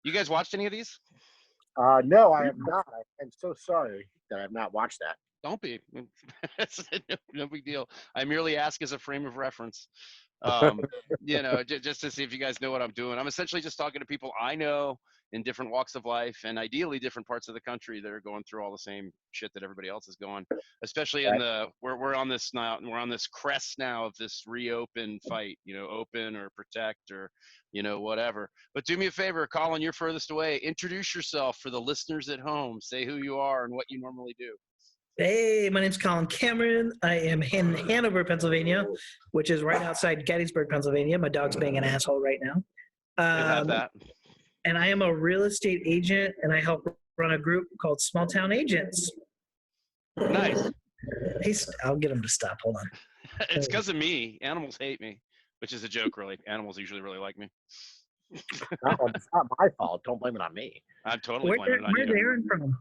You guys watched any of these? No, I have not. I'm so sorry that I have not watched that. Don't be. It's no big deal. I merely ask as a frame of reference. Um, just to see if you guys know what I'm doing. I'm essentially just talking to people I know in different walks of life, and ideally different parts of the country that are going through all the same shit that everybody else is going. Especially in we're on this now. We're on this crest now of this reopen fight. Open or protect or whatever. But do me a favor, Colin. You're furthest away. Introduce yourself for the listeners at home. Say who you are and what you normally do. Hey, my name's Colin Cameron. I am in Hanover, Pennsylvania, which is right outside Gettysburg, Pennsylvania. My dog's being an asshole right now. You'll have that. And I am a real estate agent, and I help run a group called Small Town Agents. Nice. I'll get him to stop. Hold on. It's because of me. Animals hate me, which is a joke, really. Animals usually really like me. It's not my fault. Don't blame it on me. I'm totally blaming it on you. Where's Aaron from?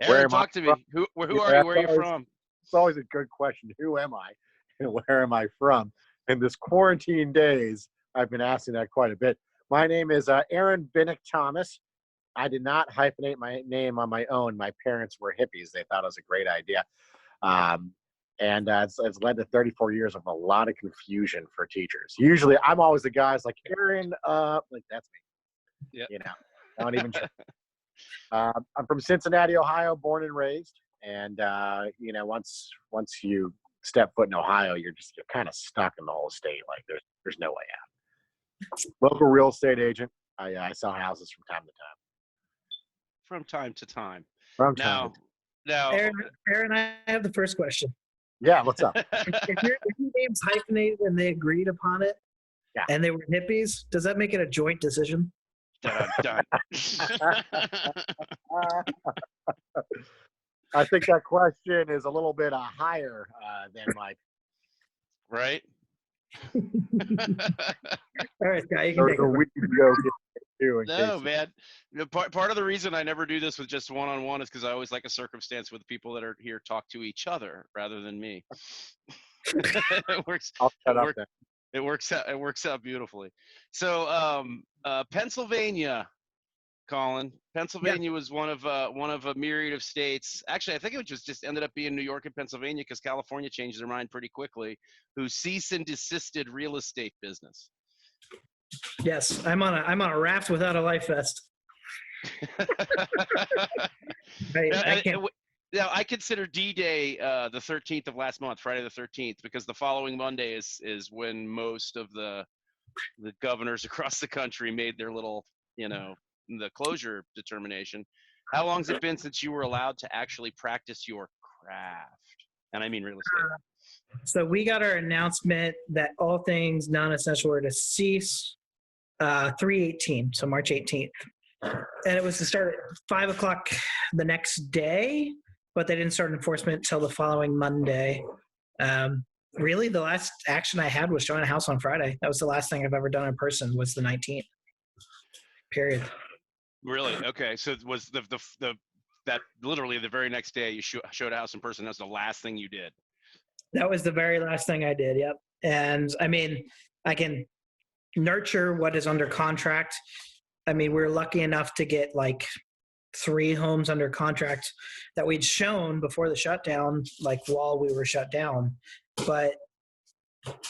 Aaron, talk to me. Who are you? Where are you from? It's always a good question. Who am I? And where am I from? In this quarantine days, I've been asking that quite a bit. My name is Aaron Binik-Thomas. I did not hyphenate my name on my own. My parents were hippies. They thought it was a great idea. And it's led to 34 years of a lot of confusion for teachers. Usually, I'm always the guys like, Aaron, like, that's me. Yeah. Not even sure. I'm from Cincinnati, Ohio, born and raised. And, once you step foot in Ohio, you're kind of stuck in the whole state. Like there's no way out. Local real estate agent. I sell houses from time to time. From time to time. Now, Aaron, I have the first question. Yeah, what's up? if your name's hyphenated and they agreed upon it, and they were hippies, does that make it a joint decision? Done. I think that question is a little bit higher than my. Right. All right, Scott, you can take it. No, man. Part of the reason I never do this with just one-on-one is because I always like a circumstance where the people that are here talk to each other rather than me. It works. It works out beautifully. So, Pennsylvania, Colin. Pennsylvania was one of a myriad of states. Actually, I think it just ended up being New York and Pennsylvania because California changed their mind pretty quickly. Who cease and desisted real estate business. Yes, I'm on a raft without a life vest. Now, I consider D-Day the 13th of last month, Friday the 13th, because the following Monday is when most of the governors across the country made their little, the closure determination. How long has it been since you were allowed to actually practice your craft? And I mean real estate. So we got our announcement that all things non-essential were to cease 3/18, so March 18th. And it was to start at 5 o'clock the next day, but they didn't start enforcement until the following Monday. Really, the last action I had was showing a house on Friday. That was the last thing I've ever done in person was the 19th. Period. Really? Okay. So it was that literally the very next day you showed a house in person. That's the last thing you did. That was the very last thing I did. Yep. And I mean, I can nurture what is under contract. I mean, we're lucky enough to get like 3 homes under contract that we'd shown before the shutdown, like while we were shut down. But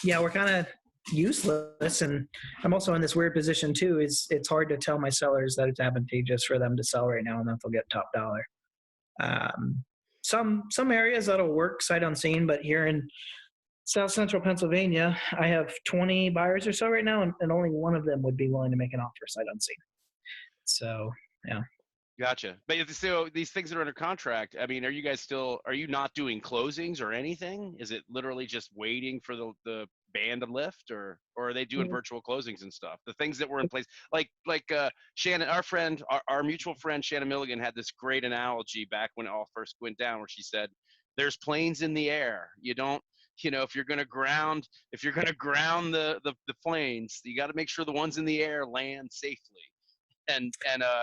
yeah, we're kind of useless. And I'm also in this weird position too, it's hard to tell my sellers that it's advantageous for them to sell right now and that they'll get top dollar. Some areas that'll work sight unseen, but here in South Central Pennsylvania, I have 20 buyers or so right now, and only one of them would be willing to make an offer sight unseen. So, yeah. Gotcha. But so these things that are under contract, I mean, are you not doing closings or anything? Is it literally just waiting for the band to lift, or are they doing virtual closings and stuff? The things that were in place, like Shannon, our mutual friend Shannon Milligan had this great analogy back when it all first went down, where she said, "There's planes in the air. You don't, if you're gonna ground the planes, you got to make sure the ones in the air land safely." And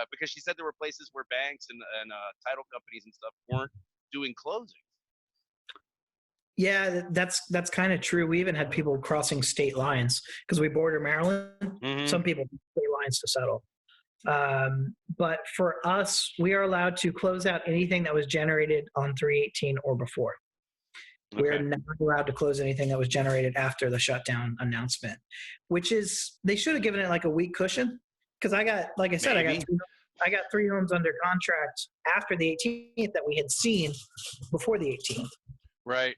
because she said there were places where banks and title companies and stuff weren't doing closings. Yeah, that's kind of true. We even had people crossing state lines because we border Maryland. Mm-hmm. Some people state lines to settle. But for us, we are allowed to close out anything that was generated on 3/18 or before. We're Okay. not allowed to close anything that was generated after the shutdown announcement, which is, they should have given it like a week cushion. Because I got, like I said, Maybe. I got 3 homes under contract after the 18th that we had seen before the 18th. Right.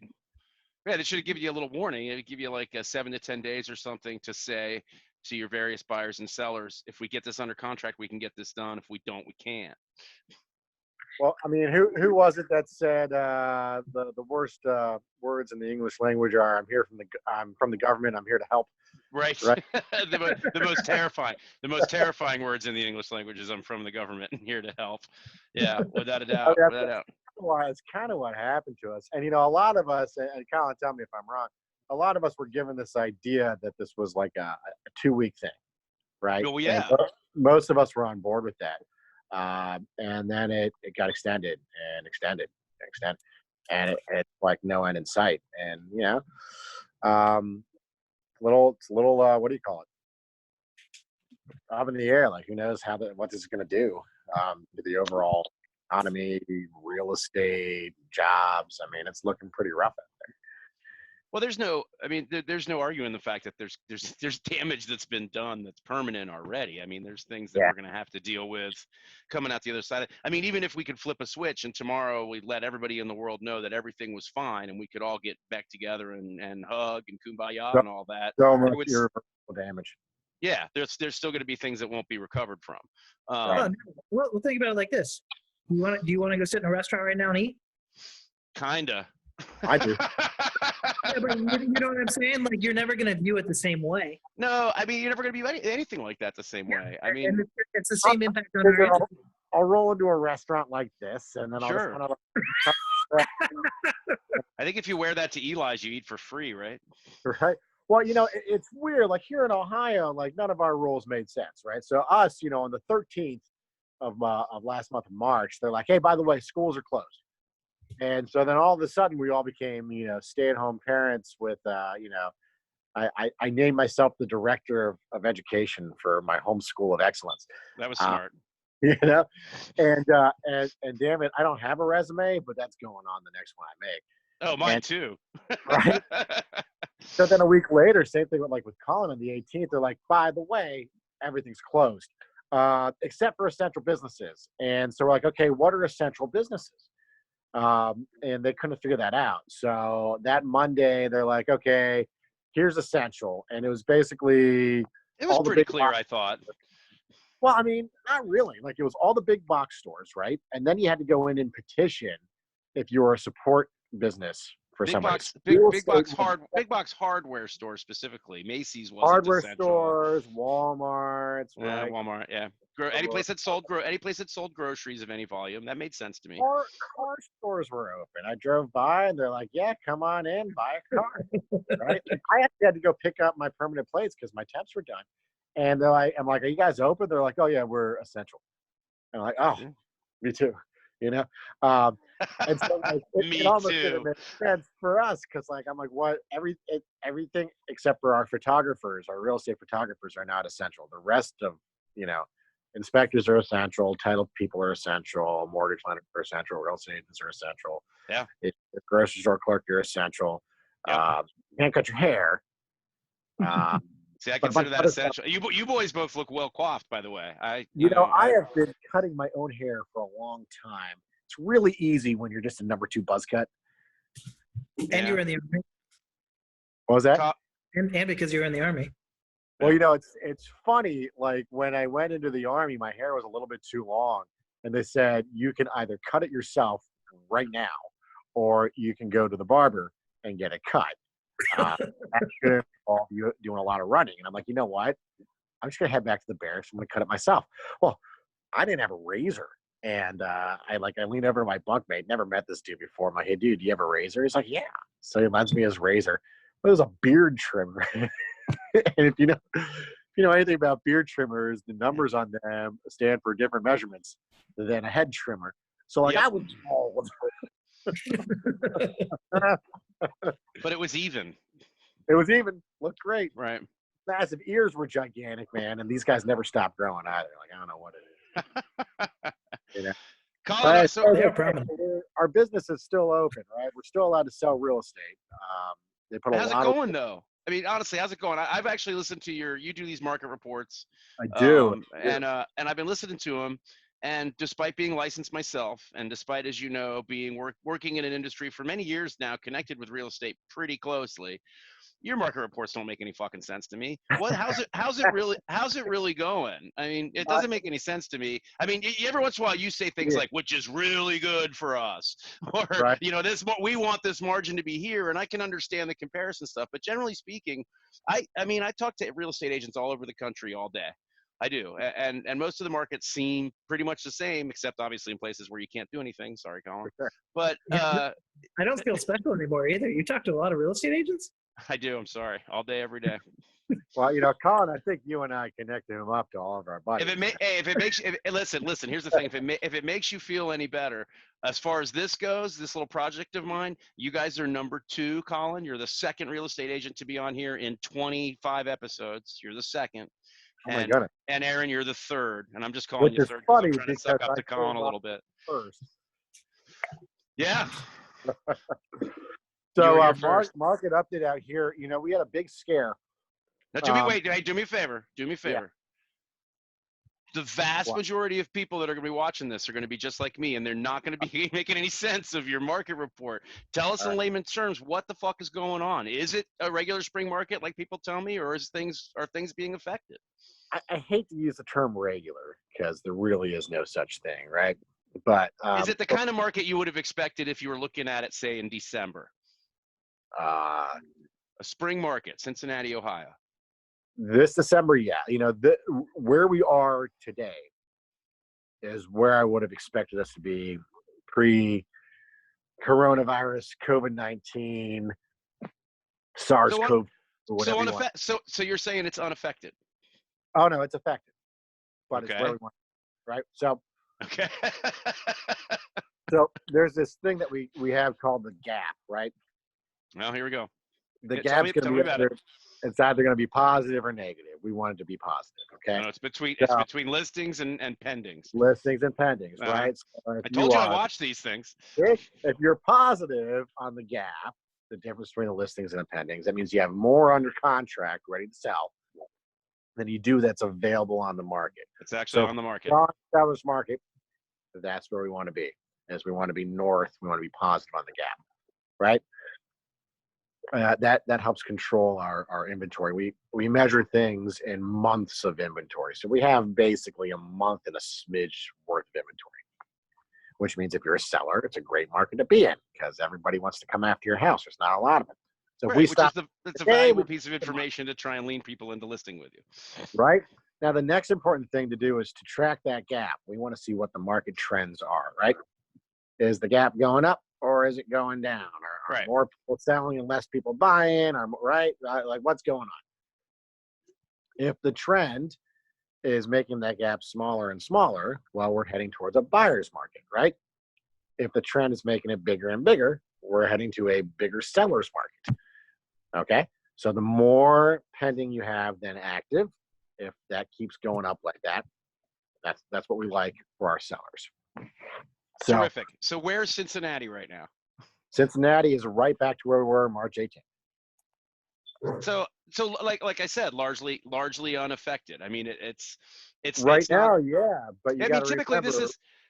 Yeah, they should have given you a little warning. It'd give you like 7 to 10 days or something to say to your various buyers and sellers, if we get this under contract, we can get this done. If we don't, we can't. Well, I mean, who was it that said the worst words in the English language are I'm from the government. I'm here to help. Right. Right. The most terrifying words in the English language is, I'm from the government and here to help. Yeah, without a I doubt. mean, Without a doubt. it's kind of what happened to us. And a lot of us, and Colin, tell me if I'm wrong. A lot of us were given this idea that this was like a 2-week thing, right? Well, And yeah. most of us were on board with that. And then it got extended and extended and extended, and it's like no end in sight. And um, it's a little what do you call it? Up in the air. Like who knows what this is going to do to the overall economy, real estate, jobs. I mean, it's looking pretty rough out there. Well, there's no arguing the fact that there's damage that's been done that's permanent already. I mean, there's things that Yeah. we're going to have to deal with coming out the other side. I mean, even if we could flip a switch and tomorrow we let everybody in the world know that everything was fine and we could all get back together and hug and kumbaya So, and all that, so much it would, irreversible damage. yeah, there's still going to be things that won't be recovered from. Right. Well, think about it like this. Do you want to go sit in a restaurant right now and eat? Kinda. I do. Yeah, but you know what I'm saying? Like, you're never going to view it the same way. No, I mean, you're never going to be anything like that the same way. I mean, And it's the same impact on our industry. I'll roll into a restaurant like this, and then I'll just sure. kind of I think if you wear that to Eli's, you eat for free, right? right. Well, it's weird. Like here in Ohio, like none of our rules made sense, right? So us, on the 13th of last month of March, they're like, hey, by the way, schools are closed. And so then all of a sudden we all became, stay-at-home parents with, I named myself the director of education for my home school of excellence. That was smart. And damn it, I don't have a resume, but that's going on the next one I make. Oh, mine too. Right. So then a week later, same thing with Colin on the 18th. They're like, by the way, everything's closed, except for essential businesses. And so we're like, okay, what are essential businesses? And they couldn't figure that out. So that Monday, they're like, okay, here's essential. And it was basically It was pretty clear, I thought. Well, I mean, not really. Like it was all the big box stores, right? And then you had to go in and petition if you were a support business for somebody. Big box hardware stores specifically. Macy's wasn't hardware essential. stores, Walmart's, right? Walmart, yeah. Any place that sold groceries of any volume, that made sense to me. Car stores were open. I drove by and they're like, "Yeah, come on in, buy a car." Right? I actually had to go pick up my permanent plates because my temps were done. And they're like, "I'm like, are you guys open?" They're like, "Oh yeah, we're essential." And I'm like, "Oh, me too." And so it almost didn't make sense for us because I'm like, what? Everything except for our photographers, our real estate photographers, are not essential. The rest of inspectors are essential, title people are essential, mortgage lenders are essential, real estate agents are essential. Yeah. If grocery store clerk, you're essential. Yep. You can't cut your hair. See, I consider that essential. You boys both look well coiffed, by the way. I have been cutting my own hair for a long time. It's really easy when you're just a number 2 buzz cut. And you were in the Army. What was that? And because you were in the Army. Well, it's funny. Like when I went into the Army, my hair was a little bit too long, and they said you can either cut it yourself right now, or you can go to the barber and get it cut. That's going to involve you doing a lot of running. And I'm like, you know what? I'm just going to head back to the barracks. I'm going to cut it myself. Well, I didn't have a razor. And I leaned over to my bunkmate, never met this dude before. I'm like, hey, dude, do you have a razor? He's like, yeah. So he lends me his razor. It was a beard trimmer. And if you know anything about beard trimmers, the numbers on them stand for different measurements than a head trimmer. So I was small. But it was even. It was even. Looked great. Right. massive ears were gigantic, man, and these guys never stopped growing either. Like, I don't know what it is. You know? Colin, But so They are prominent. our business is still open, right? We're still allowed to sell real estate. They put a how's it lot of. going though? I mean, honestly, how's it going? I've actually listened to you do these market reports, I do. and I've been listening to them. And despite being licensed myself, and despite, as you know, being working in an industry for many years now, connected with real estate pretty closely, your market reports don't make any fucking sense to me. How's it really going? I mean, it doesn't make any sense to me. I mean, every once in a while you say things like, which is really good for us, or, Right. we want this margin to be here. And I can understand the comparison stuff, but generally speaking, I mean, I talk to real estate agents all over the country all day. I do. And most of the markets seem pretty much the same, except obviously in places where you can't do anything. Sorry, Colin. Sure. But I don't feel special anymore either. You talk to a lot of real estate agents? I do. I'm sorry. All day, every day. Well, Colin, I think you and I connected him up to all of our buddies. Listen. Here's the thing. If it makes you feel any better, as far as this goes, this little project of mine, you guys are number 2, Colin. You're the second real estate agent to be on here in 25 episodes. You're the second. Oh my goodness. And Aaron, you're the third. And I'm just calling Which you is third because funny I'm trying to suck because up to I Colin a came little bit. first. Yeah. So You're first. market update out here. We had a big scare. Now, do me a favor. Do me a favor. The vast majority of people that are going to be watching this are going to be just like me, and they're not going to be making any sense of your market report. Tell us in layman's terms, what the fuck is going on? Is it a regular spring market like people tell me, or are things being affected? I hate to use the term regular because there really is no such thing, right? But is it the kind of market you would have expected if you were looking at it, say, in December? A spring market, Cincinnati, Ohio. This December, yeah. Where we are today is where I would have expected us to be pre-coronavirus, COVID-19, SARS-CoV, or whatever. So you're saying it's unaffected? Oh no, it's affected, but Okay. It's where we want, right? So okay. So there's this thing that we have called the gap, right? Well, here we go. The gap's going to be it's either going to be positive or negative. We want it to be positive, okay? No, it's between listings and pendings. Listings and pendings, right? So I told you I watch these things. If you're positive on the gap, the difference between the listings and the pendings, that means you have more under contract ready to sell than you do that's available on the market. It's actually on the market. On the seller's market, that's where we want to be. As we want to be north, we want to be positive on the gap, right? That helps control our inventory. We measure things in months of inventory. So we have basically a month and a smidge worth of inventory, which means if you're a seller, it's a great market to be in because everybody wants to come after your house. There's not a lot of it. So if we stop, it's a valuable piece of information to try and lean people into listing with you. Right? Now, the next important thing to do is to track that gap. We want to see what the market trends are, right? Is the gap going up or is it going down? Are more people selling and less people buying? Right? Like what's going on? If the trend is making that gap smaller and smaller, well, we're heading towards a buyer's market, right? If the trend is making it bigger and bigger, we're heading to a bigger seller's market. Okay? So the more pending you have than active, if that keeps going up like that, that's what we like for our sellers. So, terrific. So where's Cincinnati right now? Cincinnati is right back to where we were March 18th. So like I said, largely unaffected. I mean, it's right now, yeah. But you typically remember,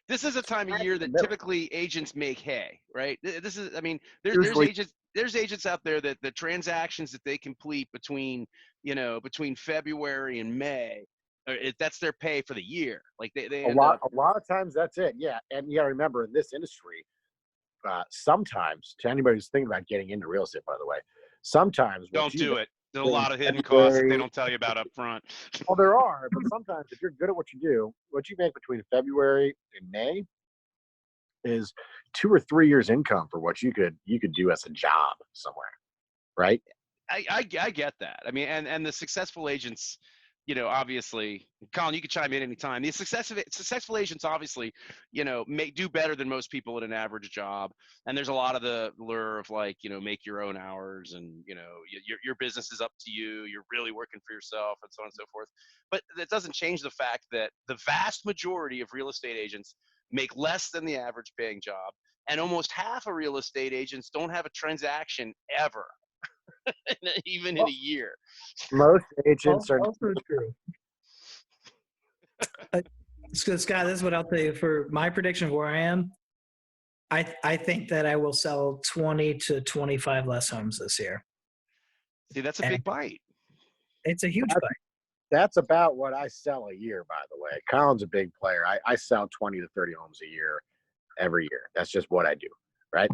this is a time of year that typically agents make hay, right? This is, I mean, there's agents out there that the transactions that they complete between February and May, that's their pay for the year. Like they a lot of times that's it, yeah. And you got to remember, in this industry, sometimes, to anybody who's thinking about getting into real estate, by the way, sometimes don't do it. There's a lot of hidden costs that they don't tell you about up front. Well, there are, but sometimes if you're good at what you do, what you make between February and May is 2 or 3 years income for what you could do as a job somewhere, right? I get that. I mean, and the successful agents obviously, Colin, you can chime in anytime. The successful agents obviously, do better than most people at an average job. And there's a lot of the lure of like, make your own hours and, your business is up to you. You're really working for yourself and so on and so forth. But that doesn't change the fact that the vast majority of real estate agents make less than the average paying job. And almost half of real estate agents don't have a transaction ever, even in Well, a year. most agents are. Also true. So Scott, this is what I'll tell you. For my prediction of where I am, I think that I will sell 20 to 25 less homes this year. See, that's a And big bite. it's a huge bite. That's about what I sell a year, by the way. Colin's a big player. I sell 20 to 30 homes a year every year. That's just what I do, right?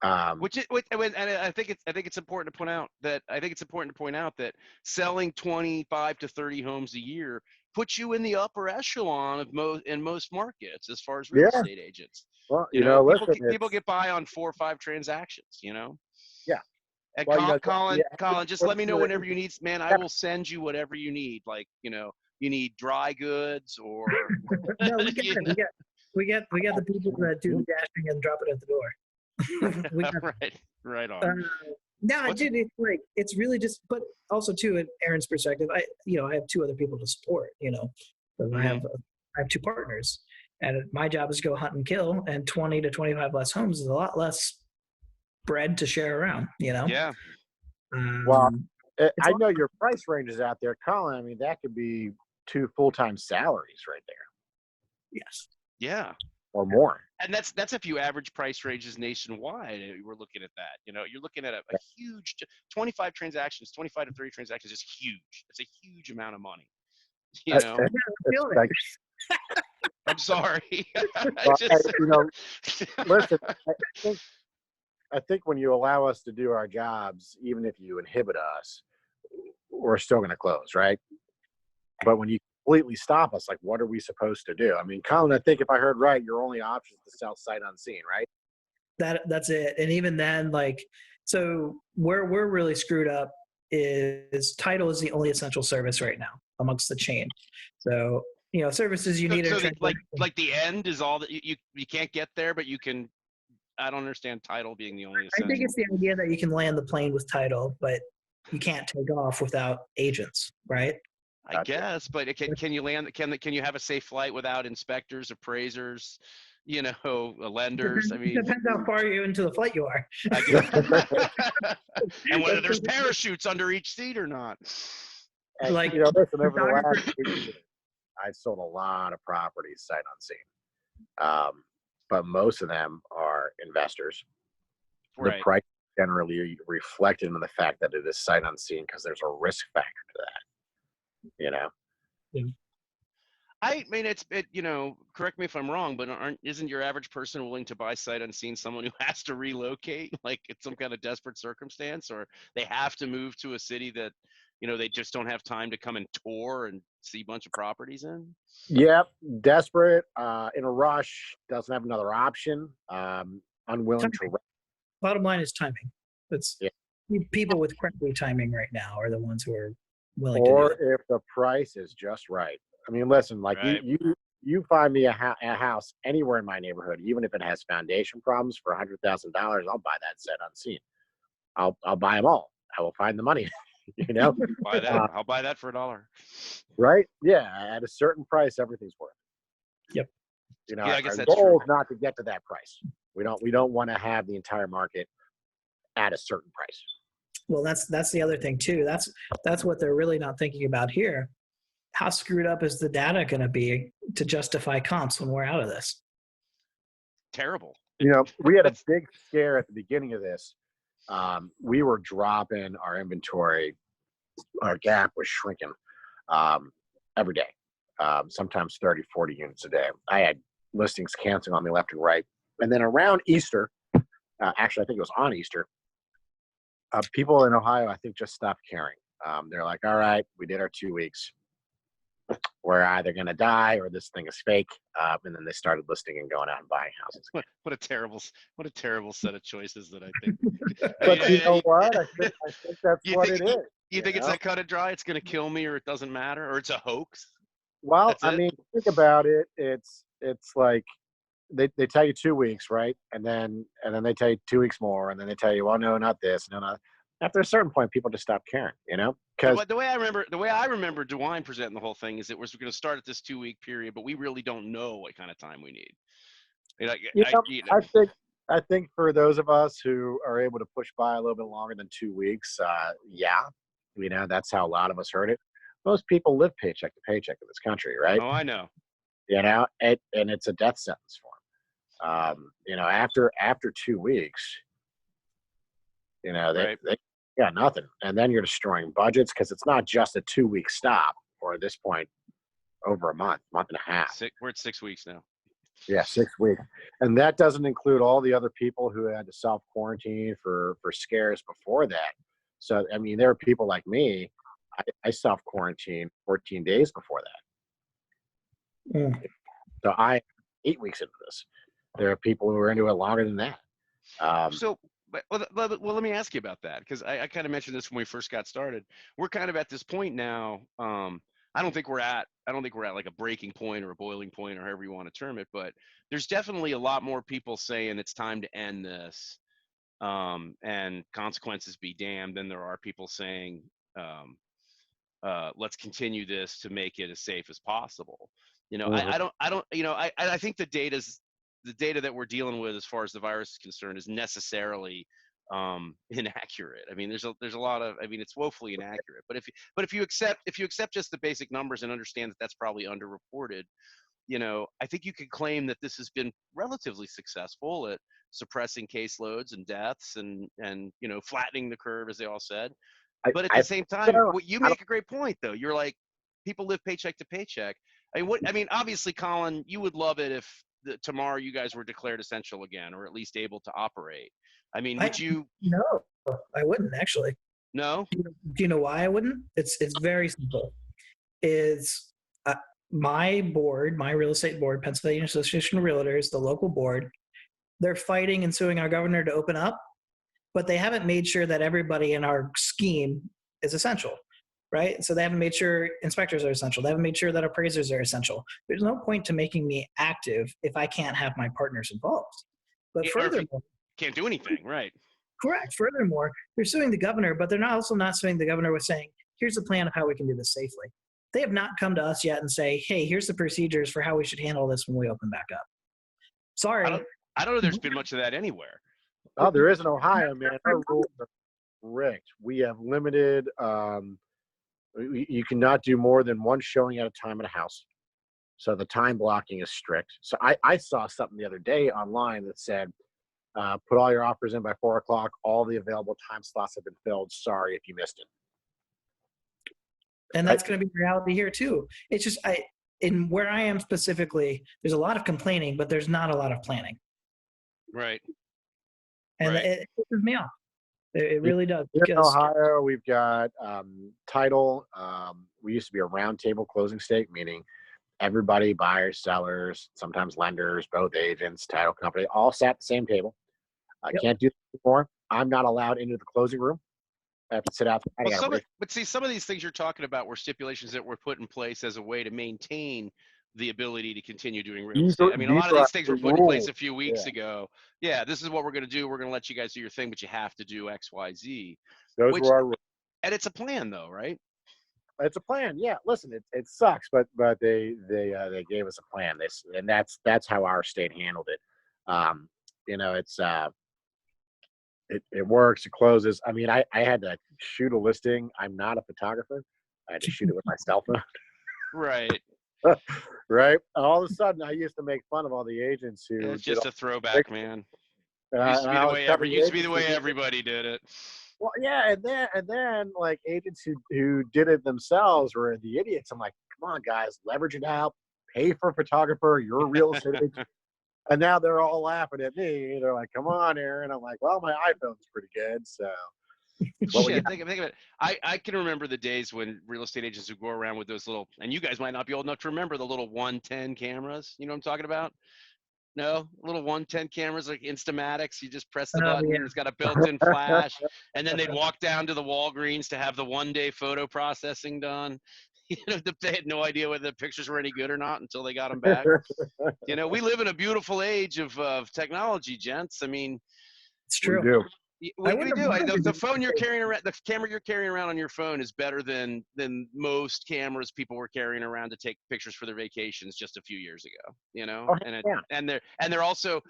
And I think it's important to point out that selling 25 to 30 homes a year puts you in the upper echelon of most markets as far as real Yeah. estate agents. Well, People get by on 4 or 5 transactions. Yeah. And Well, Colin, just let me know whenever you need, man. I will send you whatever you need. Like, you need dry goods or. No, we get the people that do the dashing and drop it at the door. Right on. No, dude, it's really just, but also too, in Aaron's perspective, I have 2 other people to support. Mm-hmm. I have 2 partners, and my job is to go hunt and kill. And 20 to 25 less homes is a lot less bread to share around. Yeah. Well, I know your price range is out there, Colin. I mean, that could be 2 full-time salaries right there. Yes. Yeah. Or more. And that's a few average price ranges nationwide. We're looking at that. You're looking at a huge 25 transactions, 25 to 30 transactions is huge. It's a huge amount of money. I'm sorry. Listen, I think when you allow us to do our jobs, even if you inhibit us, we're still going to close, right? But when you completely stop us, like, what are we supposed to do? I mean, Colin, I think if I heard right, your only option is to sell sight unseen, right? That's it. And even then, so where we're really screwed up is title is the only essential service right now amongst the chain. So, services you need. So like the end is all that you can't get there, but you can. I don't understand title being the only essential. I think it's the idea that you can land the plane with title, but you can't take off without agents, right? I guess, but can you land? Can you have a safe flight without inspectors, appraisers, lenders? It depends how far you into the flight you are. And whether there's parachutes under each seat or not. And, listen, over the last 8 years, I've sold a lot of properties sight unseen. But most of them are investors. Right. The price generally reflected in the fact that it is sight unseen because there's a risk factor to that. Yeah. I mean, correct me if I'm wrong, but isn't your average person willing to buy sight unseen someone who has to relocate, like it's some kind of desperate circumstance, or they have to move to a city that, they just don't have time to come and tour and see a bunch of properties in? Yep. Desperate, in a rush, doesn't have another option, unwilling to rent. Bottom line is timing. People with crappy timing right now are the ones who are willing to do it. Or if the price is just right. I mean, listen, like right. you find me a house anywhere in my neighborhood, even if it has foundation problems for $100,000, I'll buy that sight unseen. I'll buy them all. I will find the money. Buy that. I'll buy that for $1. Right? Yeah, at a certain price, everything's worth it. Yep. I guess our that's goal true. is not to get to that price. We don't want to have the entire market at a certain price. Well, that's the other thing too. That's what they're really not thinking about here. How screwed up is the data going to be to justify comps when we're out of this? Terrible. We had a big scare at the beginning of this. We were dropping our inventory. Our gap was shrinking every day, sometimes 30, 40 units a day. I had listings canceling on me left and right. And then around Easter, actually, I think it was on Easter, people in Ohio, I think, just stopped caring. They're like, all right, we did our 2 weeks. We're either going to die or this thing is fake. And then they started listing and going out and buying houses. What a terrible set of choices that I think. But you know what? I think that's what it is. You think it's that cut and dry? It's going to kill me, or it doesn't matter, or it's a hoax? Well, That's I it. mean, think about it. It's like they tell you 2 weeks, right? And then they tell you 2 weeks more, and then they tell you, well, no, not this, no, not. After a certain point, people just stop caring, because The way I remember DeWine presenting the whole thing is that we're going to start at this 2 week period, but we really don't know what kind of time we need. Like, you know, you know, I think for those of us who are able to push by a little bit longer than 2 weeks, yeah, that's how a lot of us heard it. Most people live paycheck to paycheck in this country, right? oh, I know. And it's a death sentence for them. After 2 weeks, Right. they got nothing, and then you're destroying budgets because it's not just a 2 week stop, or at this point, over a month and a half. We're at 6 weeks now. Yeah, 6 weeks, and that doesn't include all the other people who had to self quarantine for scares before that. So I mean, there are people like me. I self quarantined 14 days before that. Mm. So I 8 weeks into this. There are people who are into it longer than that. So, well, let me ask you about that, because I kind of mentioned this when we first got started. We're kind of at this point now. I don't think we're at like a breaking point or a boiling point, or however you want to term it, but there's definitely a lot more people saying it's time to end this, and consequences be damned, than there are people saying, um, let's continue this to make it as safe as possible. Mhm. I don't, I think the data that we're dealing with as far as the virus is concerned is necessarily inaccurate. I mean, there's a lot of, I mean, it's woefully inaccurate. But if you accept just the basic numbers and understand that that's probably underreported, I think you could claim that this has been relatively successful at suppressing caseloads and deaths, and flattening the curve, as they all said. But at the I same think time, so. what you I don't, make a great point, though. You're like, people live paycheck to paycheck. I mean, obviously, Colin, you would love it if tomorrow you guys were declared essential again, or at least able to operate. I mean, I would you? no, I wouldn't actually. No. Do you know why I wouldn't? It's very simple. Is uh, my board, my real estate board, Pennsylvania Association of Realtors, the local board, they're fighting and suing our governor to open up, but they haven't made sure that everybody in our scheme is essential, right? So they haven't made sure inspectors are essential. They haven't made sure that appraisers are essential. There's no point to making me active if I can't have my partners involved. But Or if you furthermore, can't do anything, right? correct. Furthermore, they're suing the governor, but they're not also not suing the governor with saying, here's a plan of how we can do this safely. They have not come to us yet and say, hey, here's the procedures for how we should handle this when we open back up. I Sorry. don't. I don't know. There's been much of that anywhere. Oh, there is in Ohio, man. Our rules are strict. We have limited. You cannot do more than one showing at a time at a house. So the time blocking is strict. So I saw something the other day online that said, put all your offers in by 4 o'clock. All the available time slots have been filled. Sorry if you missed it. And Right? that's going to be reality here too. It's just, in where I am specifically, there's a lot of complaining, but there's not a lot of planning. Right. And Right. it pisses me off. It really does. Here in Because Ohio, we've got title. We used to be a round table closing state, meaning everybody, buyers, sellers, sometimes lenders, both agents, title company, all sat at the same table. I yep. can't do that anymore. I'm not allowed into the closing room. I have to sit outside. I Well, got to wait. but see, some of these things you're talking about were stipulations that were put in place as a way to maintain the ability to continue doing real These estate. are I mean, a these lot of are these things the were put in place rules. a few Yeah, weeks ago. Yeah, this is what we're going to do. We're going to let you guys do your thing, but you have to do X, Y, Z. those Which, were our rules. and it's a plan, though, right? It's a plan. Yeah, listen, it sucks, but they gave us a plan. And that's how our state handled it. It's it works. It closes. I mean, I had to shoot a listing. I'm not a photographer. I had to shoot it with my cell phone. Right. Right. All of a sudden, I used to make fun of all the agents who It's did just all a the throwback, man. Used to and be the I was way telling the used to be agents the who way did, everybody did it. well, yeah, and then like agents who did it themselves were the idiots. I'm like, come on, guys, leverage it out, pay for a photographer. You're a real estate agent. And now they're all laughing at me. They're like, come on, Aaron. I'm like, well, my iPhone's pretty good, so what we Shit, got. think of it. I can remember the days when real estate agents would go around with those little, and you guys might not be old enough to remember the little 110 cameras. You know what I'm talking about? No, little 110 cameras like Instamatics. You just press the Oh button. yeah. It's got a built-in flash, and then they'd walk down to the Walgreens to have the one-day photo processing done. They had no idea whether the pictures were any good or not until they got them back. We live in a beautiful age of technology, gents. I mean, It's We true. do. I we wouldn't do. have minded The it. phone you're carrying around, the camera you're carrying around on your phone is better than most cameras people were carrying around to take pictures for their vacations just a few years ago. Oh, yeah. And they're also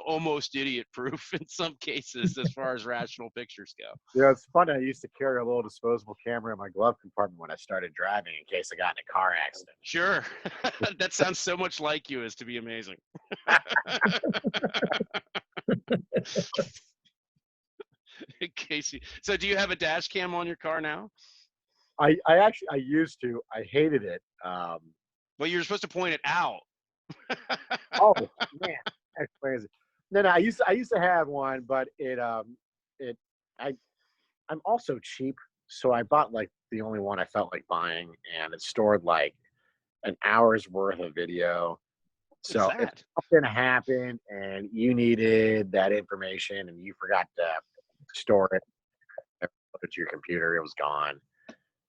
almost idiot proof in some cases as far as rational pictures go. It's funny. I used to carry a little disposable camera in my glove compartment when I started driving in case I got in a car accident. Sure, that sounds so much like you as to be amazing. Casey, so do you have a dash cam on your car now? I used to. I hated it. Well, you're supposed to point it out. Oh man, that's crazy. No, I used to have one, but I I'm also cheap, so I bought like the only one I felt like buying, and it stored like an hour's worth of video. What is So if that? something happened and you needed that information and you forgot to store it, put it to your computer, it was gone.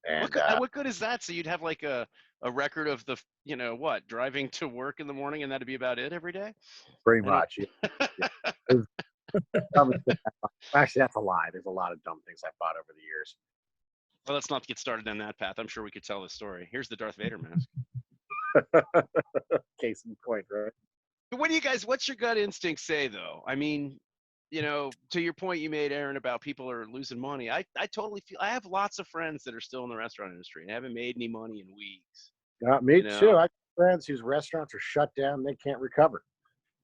And What good is that? So you'd have like a record of the, what, driving to work in the morning, and that'd be about it every day? pretty I don't. much, yeah. It was dumbest thing I bought. Actually, that's a lie. There's a lot of dumb things I bought over the years. Well, let's not get started on that path. I'm sure we could tell the story. Here's the Darth Vader mask. Case in point, right? What's your gut instinct say though? I mean, to your point you made, Aaron, about people are losing money. I totally feel, I have lots of friends that are still in the restaurant industry and haven't made any money in weeks. Me You too. know, I have friends whose restaurants are shut down. They can't recover.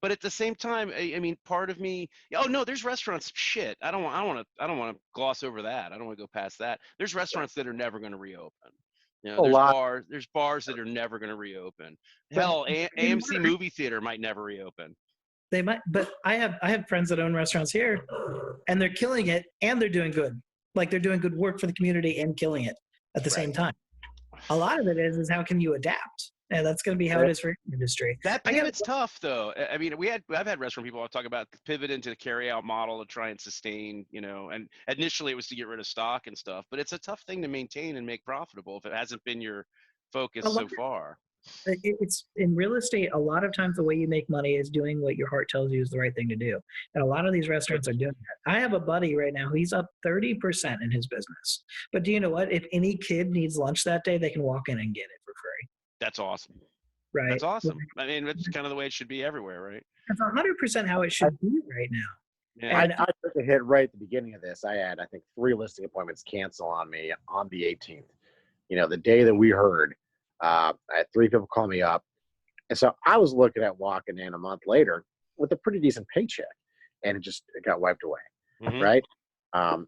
but at the same time, I mean, part of me, oh no, there's restaurants. Shit, I don't want to gloss over that. I don't want to go past that. There's restaurants that are never going to reopen. A lot. There's bars that are never going to reopen. But Hell, you know AMC what? movie theater might never reopen. They might, but I have friends that own restaurants here, and they're killing it, and they're doing good. Like they're doing good work for the community and killing it at the Right. same time. A lot of it is how can you adapt, and that's going to be how it is for any industry. That I got pivot's tough, though. I mean, I've had restaurant people talk about the pivot into the carry-out model to try and sustain, and initially it was to get rid of stock and stuff, but it's a tough thing to maintain and make profitable if it hasn't been your focus a lot. so far. It's in real estate. A lot of times, the way you make money is doing what your heart tells you is the right thing to do, and a lot of these restaurants are doing that. I have a buddy right now. He's up 30% in his business. But do you know what? If any kid needs lunch that day, they can walk in and get it for free. That's awesome. Right? That's awesome. I mean, it's kind of the way it should be everywhere, right? That's 100% how it should be right now. Yeah. And I took a hit right at the beginning of this. I had, I think, 3 listing appointments cancel on me on the 18th. The day that we heard, I had 3 people call me up. And so I was looking at walking in a month later with a pretty decent paycheck, and it got wiped away, Mhm. right? And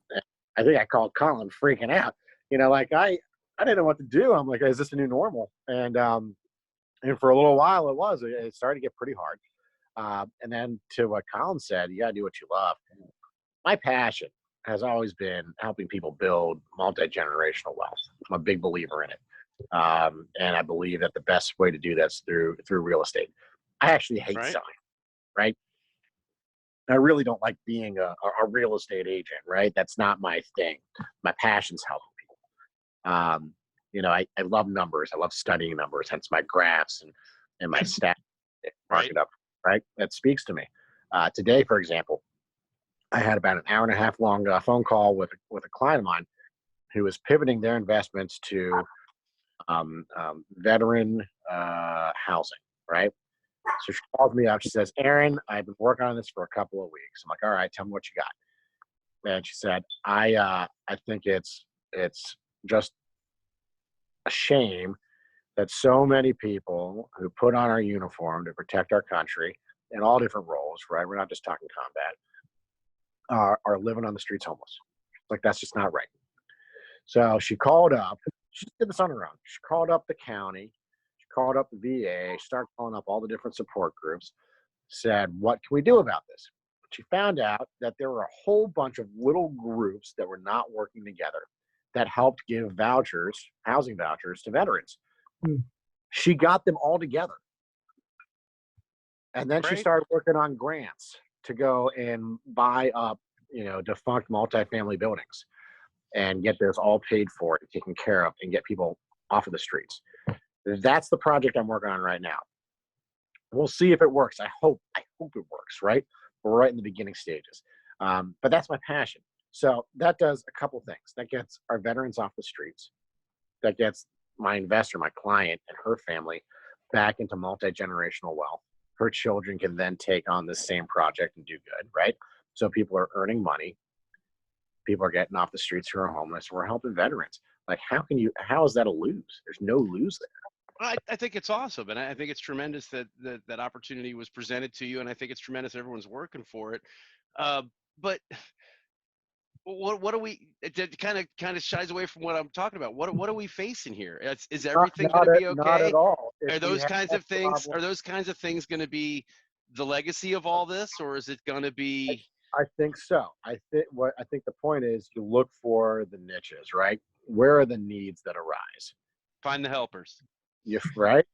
I think I called Colin freaking out. I didn't know what to do. I'm like, is this a new normal? And for a little while it started to get pretty hard. And then to what Colin said, you got to do what you love. My passion has always been helping people build multi-generational wealth. I'm a big believer in it. And I believe that the best way to do that's through real estate. I actually hate Right. selling, right? I really don't like being a real estate agent, right? That's not my thing. My passion's helping people. I love numbers. I love studying numbers, hence my graphs and my stats. Mark Right. it up, right? That speaks to me. Today, for example, I had about an hour and a half long phone call with a client of mine who was pivoting their investments to veteran housing, right? So she calls me up. She says, Aaron, I've been working on this for a couple of weeks. I'm like, all right, tell me what you got. And she said, I think it's just a shame that so many people who put on our uniform to protect our country in all different roles, right? We're not just talking combat, are living on the streets homeless. Like, that's just not right. So she called up. She did this on her own. She called up the county. She called up the VA. She started calling up all the different support groups. Said, what can we do about this? She found out that there were a whole bunch of little groups that were not working together that helped give vouchers, housing vouchers, to veterans. Hmm. She got them all together. And then she Great. started working on grants to go and buy up, defunct multifamily buildings and get those all paid for and taken care of and get people off of the streets. That's the project I'm working on right now. We'll see if it works. I hope it works, right? We're right in the beginning stages. But that's my passion. So that does a couple things. That gets our veterans off the streets. That gets my investor, my client, and her family back into multi-generational wealth. Her children can then take on the same project and do good, right? So people are earning money. People are getting off the streets who are homeless. We're helping veterans. Like, how is that a lose? There's no lose there. I think it's awesome, and I think it's tremendous that opportunity was presented to you, and I think it's tremendous everyone's working for it. But what do we? It kind of shies away from what I'm talking about. What are we facing here? Is everything going to be okay? Not at all. Are those kinds of things? Are those kinds of things going to be the legacy of all this, or is it going to be? I think so. I think the point is you look for the niches, right? Where are the needs that arise? Find the helpers. Right?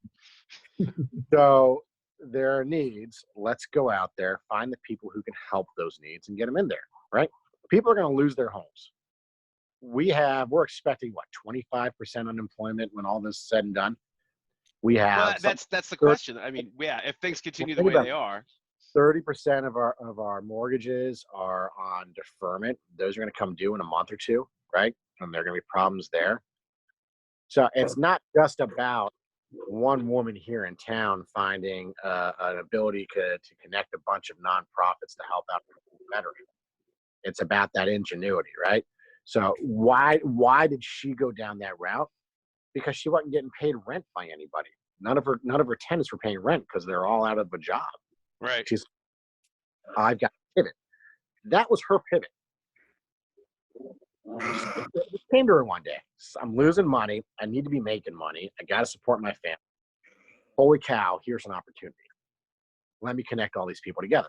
So there are needs. Let's go out there, find the people who can help those needs and get them in there, right? People are going to lose their homes. We're expecting 25% unemployment when all this is said and done. We have that's the question. I mean, yeah, if things continue the way they are, 30% of our mortgages are on deferment. Those are going to come due in a month or two, right? And there are going to be problems there. So it's not just about one woman here in town finding an ability to connect a bunch of nonprofits to help out veterans. It's about that ingenuity, right? So why did she go down that route? Because she wasn't getting paid rent by anybody. None of her tenants were paying rent because they're all out of a job. right? I've got to pivot. That was her pivot. It came to her one day. I'm losing money. I need to be making money. I got to support my family. Holy cow, here's an opportunity. Let me connect all these people together.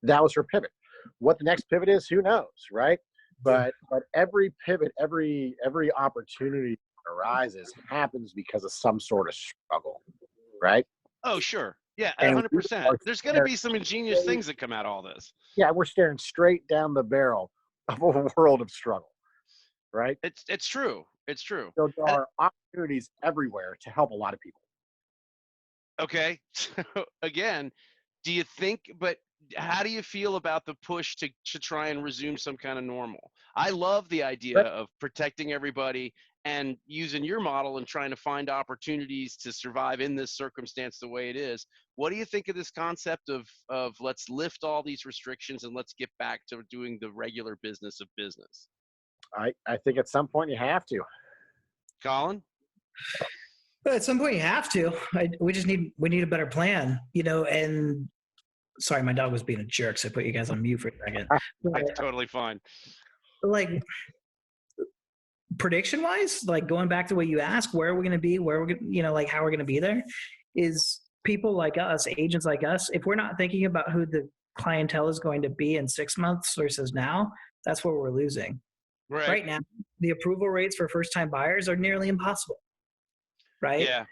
That was her pivot. What the next pivot is, who knows, right? But every pivot, every opportunity that arises happens because of some sort of struggle, right? Oh, sure. Yeah, And 100%. There's going to be some ingenious things that come out of all this. Yeah, we're staring straight down the barrel of a world of struggle, right? It's true. It's true. So there are opportunities everywhere to help a lot of people. Okay. So again, do you think, but how do you feel about the push to try and resume some kind of normal? I love the idea of protecting everybody and using your model and trying to find opportunities to survive in this circumstance the way it is. What do you think of this concept of let's lift all these restrictions and let's get back to doing the regular business of business? I think at some point you have to. Colin? But at some point you have to. We need a better plan, and sorry, my dog was being a jerk, so I put you guys on mute for a second. That's totally fine. Like, prediction wise, like going back to what you asked, where are we going to be, where we're going to, how we're going to be there, is people like us, agents like us, if we're not thinking about who the clientele is going to be in 6 months versus now, that's where we're losing. Right now, the approval rates for first-time buyers are nearly impossible. Right? Yeah.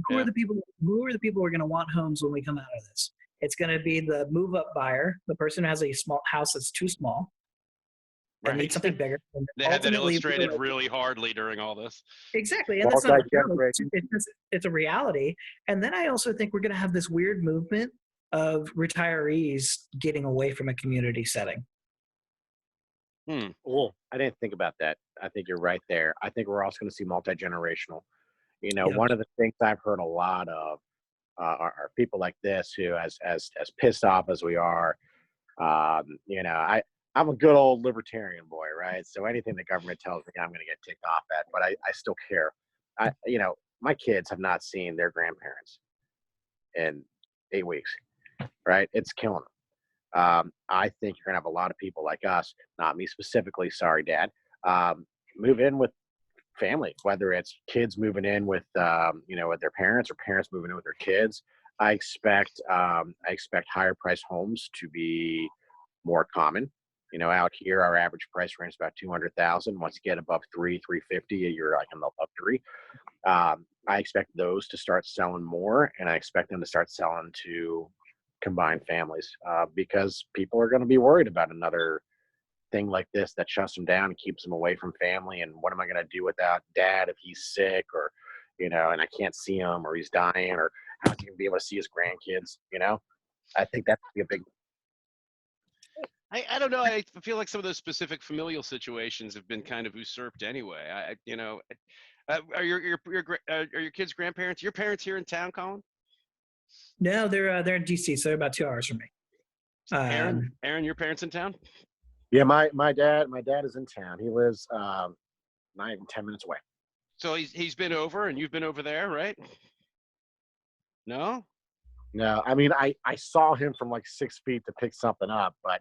Who are the people who are going to want homes when we come out of this? It's going to be the move-up buyer, the person who has a small house that's too small and needs something bigger. And they had that illustrated really hardly during all this. Exactly. And that's not it's a reality. And then I also think we're going to have this weird movement of retirees getting away from a community setting. Oh, I didn't think about that. I think you're right there. I think we're also going to see multi-generational. One of the things I've heard a lot of are people like this who, as pissed off as we are, I'm a good old libertarian boy, right? So anything the government tells me, I'm going to get ticked off at, but I still care. My kids have not seen their grandparents in 8 weeks, right? It's killing them. I think you're going to have a lot of people like us, not me specifically, sorry, Dad, move in with family, whether it's kids moving in with with their parents or parents moving in with their kids. I expect higher price homes to be more common. Out here our average price range is about 200,000. Once you get above 350, you're like in the above 3. I expect those to start selling more, and I expect them to start selling to combined families because people are going to be worried about another thing like this that shuts them down and keeps them away from family. And what am I going to do without dad if he's sick or, and I can't see him or he's dying or how's he going to be able to see his grandkids? I think that would be a big. I don't know. I feel like some of those specific familial situations have been kind of usurped anyway. Are your kids' grandparents? Your parents here in town, Colin? No, they're in DC, so they're about 2 hours from me. Aaron, your parents in town? Yeah, my dad is in town. He lives not even 10 minutes away. So he's been over, and you've been over there, right? No. No, I mean I saw him from like 6 feet to pick something up, but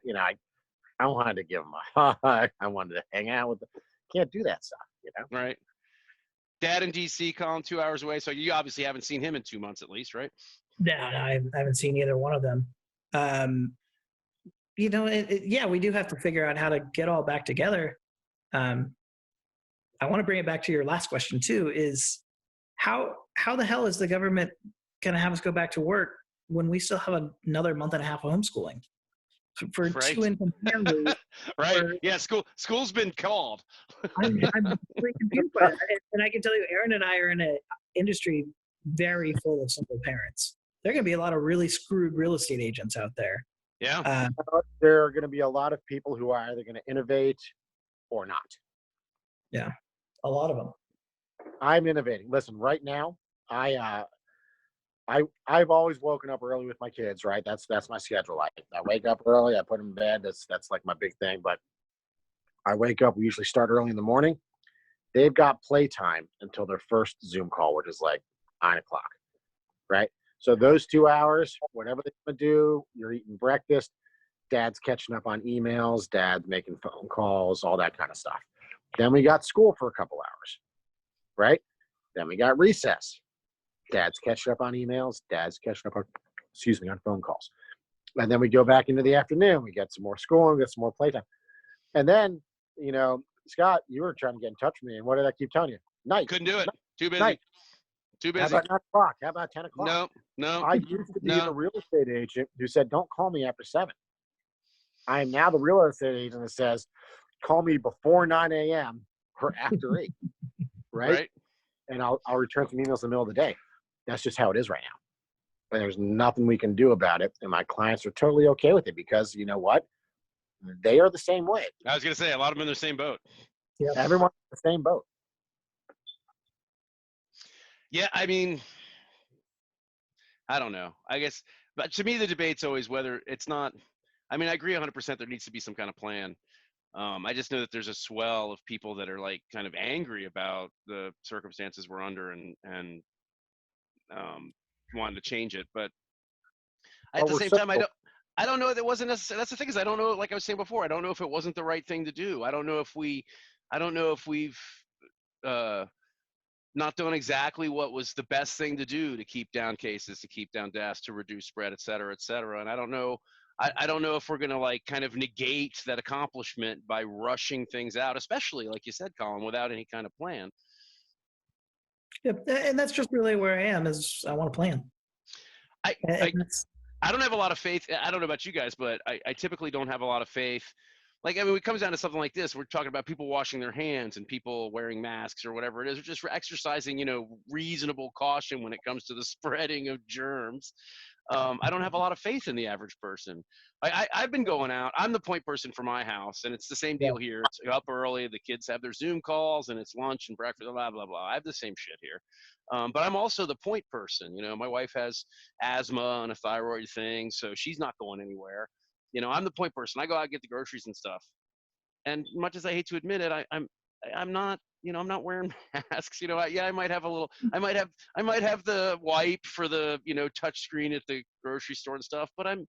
I wanted to give him a hug. I wanted to hang out with him. Can't do that stuff, Right. Dad in DC, Colin, 2 hours away. So you obviously haven't seen him in 2 months at least, right? No, I haven't seen either one of them. Yeah, we do have to figure out how to get all back together. I want to bring it back to your last question too, is how the hell is the government going to have us go back to work when we still have another month and a half of homeschooling? For right. 2 income families. Right. Yeah, school's been called. I'm really confused by that. And I can tell you, Aaron and I are in an industry very full of single parents. There are going to be a lot of really screwed real estate agents out there. Yeah. There are going to be a lot of people who are either going to innovate or not. Yeah, a lot of them. I'm innovating. Listen, right now, I've always woken up early with my kids, right? That's my schedule. I wake up early, I put them in bed. That's like my big thing. But I wake up, we usually start early in the morning. They've got playtime until their first Zoom call, which is like 9 o'clock, right? So those 2 hours, whatever they want to do, you're eating breakfast, dad's catching up on emails, dad's making phone calls, all that kind of stuff. Then we got school for a couple hours, right? Then we got recess. Dad's catching up on emails, dad's catching up on phone calls. And then we go back into the afternoon, we get some more school and get some more playtime. And then, Scott, you were trying to get in touch with me, and what did I keep telling you? Night. Couldn't do it. Too busy. Night. Too busy. How about 9 o'clock? How about 10 o'clock? No. I used to be the real estate agent who said, don't call me after 7. I am now the real estate agent that says, call me before 9 a.m. or after 8, right? And I'll return some emails in the middle of the day. That's just how it is right now. And there's nothing we can do about it. And my clients are totally okay with it because you know what? They are the same way. I was going to say, a lot of them in the same boat. Yeah, everyone's in the same boat. Yeah, I mean, I don't know. I guess, but to me, the debate's always whether it's not. I mean, I agree 100%. There needs to be some kind of plan. I just know that there's a swell of people that are like kind of angry about the circumstances we're under and wanting to change it. But at the same time, I don't know. That wasn't necessary. That's the thing is I don't know. Like I was saying before, I don't know if it wasn't the right thing to do. I don't know if we've not done exactly what was the best thing to do to keep down cases, to keep down deaths, to reduce spread, et cetera, et cetera. And I don't know if we're going to like kind of negate that accomplishment by rushing things out, especially like you said, Colin, without any kind of plan. Yep. And that's just really where I am is I want a plan. I don't have a lot of faith. I don't know about you guys, but I typically don't have a lot of faith. Like, I mean, when it comes down to something like this, we're talking about people washing their hands and people wearing masks or whatever it is, or just exercising, reasonable caution when it comes to the spreading of germs. I don't have a lot of faith in the average person. I've been going out. I'm the point person for my house, and it's the same deal here. It's up early. The kids have their Zoom calls, and it's lunch and breakfast, blah, blah, blah. I have the same shit here. But I'm also the point person. My wife has asthma and a thyroid thing, so she's not going anywhere. I'm the point person. I go out and get the groceries and stuff. And much as I hate to admit it, I'm not, I'm not wearing masks. I might have I might have the wipe for the, touch screen at the grocery store and stuff, but I'm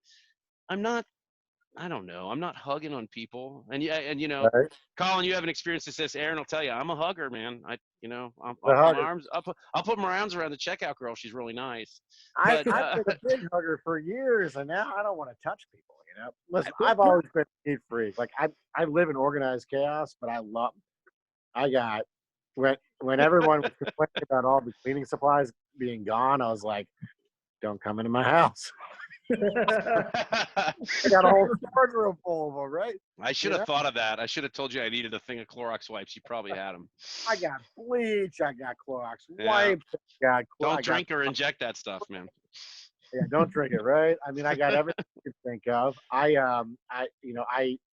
not, I don't know. I'm not hugging on people. And Right. Colin, you have an experience that says, Aaron will tell you, I'm a hugger, man. I'll put my arms around the checkout girl. She's really nice. I've been a big hugger for years, and now I don't want to touch people. Listen, I've always been a neat freak. Like I live in organized chaos, but when everyone was complaining about all the cleaning supplies being gone, I was like, don't come into my house. I got a whole storage room full of them, right? I should have thought of that. I should have told you I needed a thing of Clorox wipes. You probably had them. I got bleach. I got Clorox Yeah. wipes. Don't drink or inject that stuff, man. Yeah, don't drink it, right? I mean, I got everything you can think of. I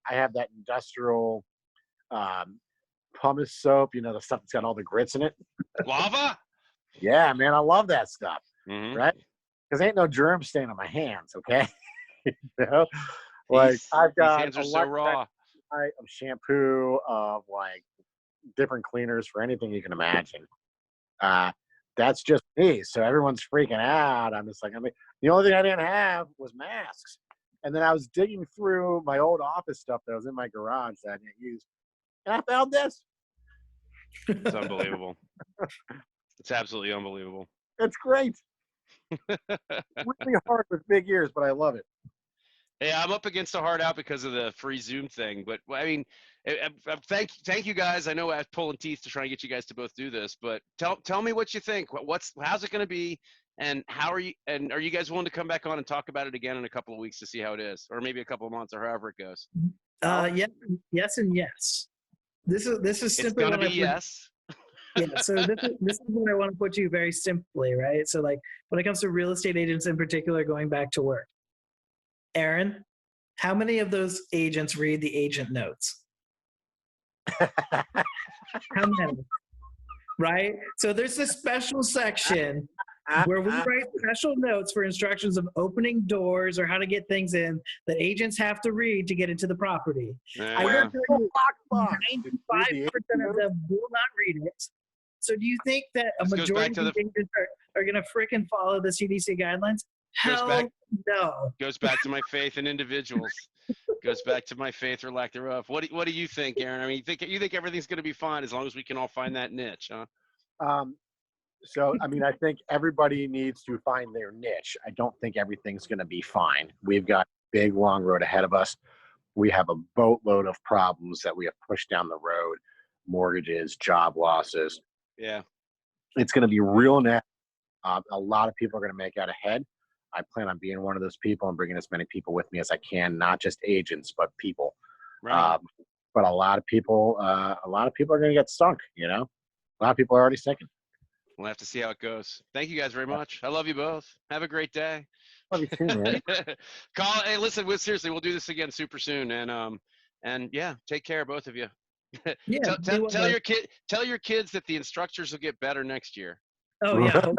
have that industrial pumice soap. You know, the stuff that's got all the grits in it. Lava? Yeah, man, I love that stuff. Mm-hmm. Right? Because ain't no germ stain on my hands. Okay. You know, like I've got these hands are so raw. Of shampoo, of like different cleaners for anything you can imagine. That's just me. So everyone's freaking out. I'm just like, I mean, the only thing I didn't have was masks. And then I was digging through my old office stuff that was in my garage that I didn't use. And I found this. It's unbelievable. It's absolutely unbelievable. It's great. Really hard with big ears, but I love it. Hey, I'm up against a hard out because of the free Zoom thing, but I mean, thank you guys. I know I was pulling teeth to try and get you guys to both do this, but tell me what you think. How's it going to be, and are you guys willing to come back on and talk about it again in a couple of weeks to see how it is, or maybe a couple of months, or however it goes? Yes, and yes. This is simply it's going to be yes. Yeah, so this is what I want to put to you very simply, right? So like when it comes to real estate agents in particular going back to work, Aaron, how many of those agents read the agent notes? How many? Right? So there's this special section where we write special notes for instructions of opening doors or how to get things in that agents have to read to get into the property. I will tell you, 95% of them will not read it. So do you think that a majority of agents are going to frickin' follow the CDC guidelines? Hell no. Goes back to my faith in individuals. Goes back to my faith or lack thereof. What do you think, Aaron? I mean, you think everything's going to be fine as long as we can all find that niche, huh? So, I mean, I think everybody needs to find their niche. I don't think everything's going to be fine. We've got a big, long road ahead of us. We have a boatload of problems that we have pushed down the road, mortgages, job losses. Yeah. It's going to be real net. A lot of people are going to make out ahead. I plan on being one of those people and bringing as many people with me as I can, not just agents, but people. Right. But a lot of people are going to get stunk, you know? A lot of people are already sinking. We'll have to see how it goes. Thank you guys very much. I love you both. Have a great day. Love you too, man. Colin, hey, listen, seriously, we'll do this again super soon. And yeah, take care, both of you. Yeah, tell your kids that the instructors will get better next year. Oh yeah.